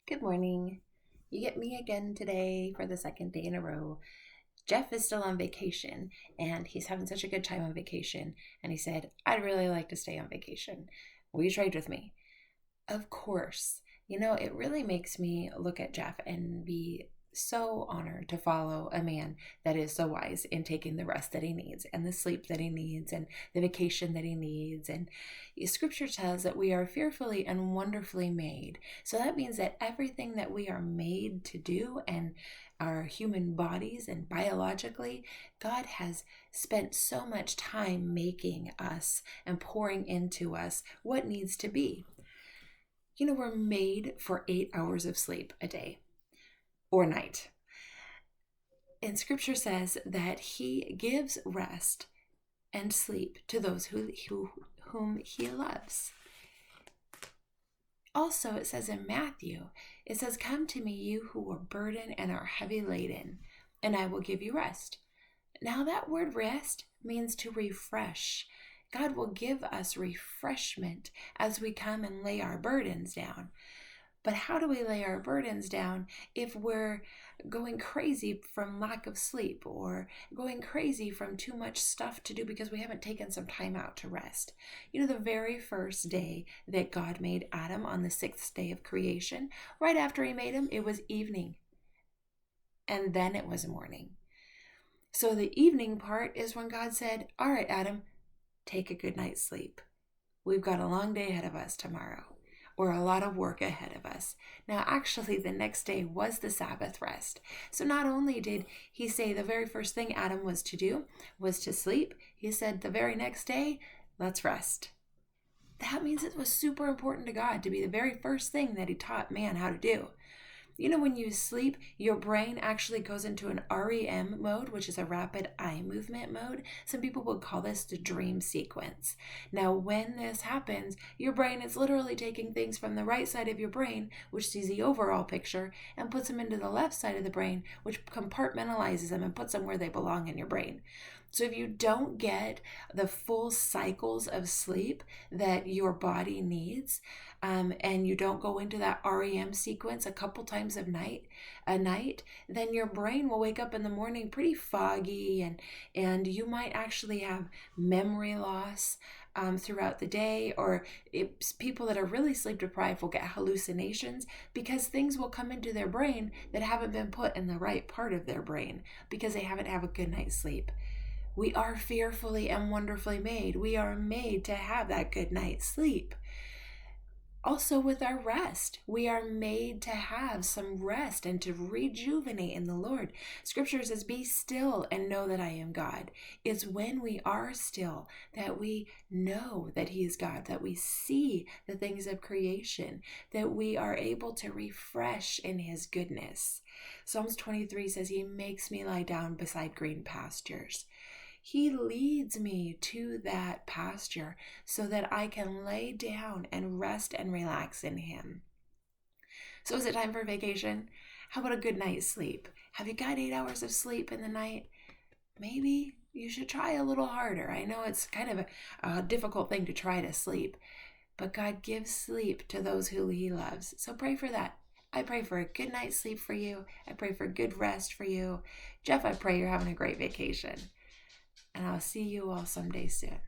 Good morning. You get me again today for the second day in a row. Jeff is still on vacation and he's having such a good time on vacation. And he said, I'd really like to stay on vacation. Will you trade with me? Of course. It really makes me look at Jeff and be so honored to follow a man that is so wise in taking the rest that he needs and the sleep that he needs and the vacation that he needs. And scripture tells that we are fearfully and wonderfully made. So that means that everything that we are made to do and our human bodies and biologically, God has spent so much time making us and pouring into us what needs to be. We're made for 8 hours of sleep a day or night. And scripture says that he gives rest and sleep to those whom he loves. Also, it says in Matthew, it says, come to me, you who are burdened and are heavy laden, and I will give you rest. Now that word rest means to refresh. God will give us refreshment as we come and lay our burdens down. But how do we lay our burdens down if we're going crazy from lack of sleep or going crazy from too much stuff to do because we haven't taken some time out to rest? The very first day that God made Adam on the sixth day of creation, right after he made him, it was evening. And then it was morning. So the evening part is when God said, all right, Adam, take a good night's sleep. We've got a long day ahead of us tomorrow, or a lot of work ahead of us. Now, actually, the next day was the Sabbath rest. So not only did he say the very first thing Adam was to do was to sleep, he said the very next day, let's rest. That means it was super important to God to be the very first thing that he taught man how to do. When you sleep, your brain actually goes into an REM mode, which is a rapid eye movement mode. Some people would call this the dream sequence. Now, when this happens, your brain is literally taking things from the right side of your brain, which sees the overall picture, and puts them into the left side of the brain, which compartmentalizes them and puts them where they belong in your brain. So if you don't get the full cycles of sleep that your body needs, and you don't go into that REM sequence a couple times a night, then your brain will wake up in the morning pretty foggy, and you might actually have memory loss throughout the day, or people that are really sleep deprived will get hallucinations because things will come into their brain that haven't been put in the right part of their brain because they haven't had a good night's sleep. We are fearfully and wonderfully made. We are made to have that good night's sleep. Also, with our rest, we are made to have some rest and to rejuvenate in the Lord. Scripture says, be still and know that I am God. It's when we are still that we know that he is God, that we see the things of creation, that we are able to refresh in his goodness. Psalms 23 says, he makes me lie down beside green pastures. He leads me to that pasture so that I can lay down and rest and relax in him. So is it time for vacation? How about a good night's sleep? Have you got 8 hours of sleep in the night? Maybe you should try a little harder. I know it's kind of a difficult thing to try to sleep, but God gives sleep to those who he loves. So pray for that. I pray for a good night's sleep for you. I pray for good rest for you. Jeff, I pray you're having a great vacation. And I'll see you all someday soon.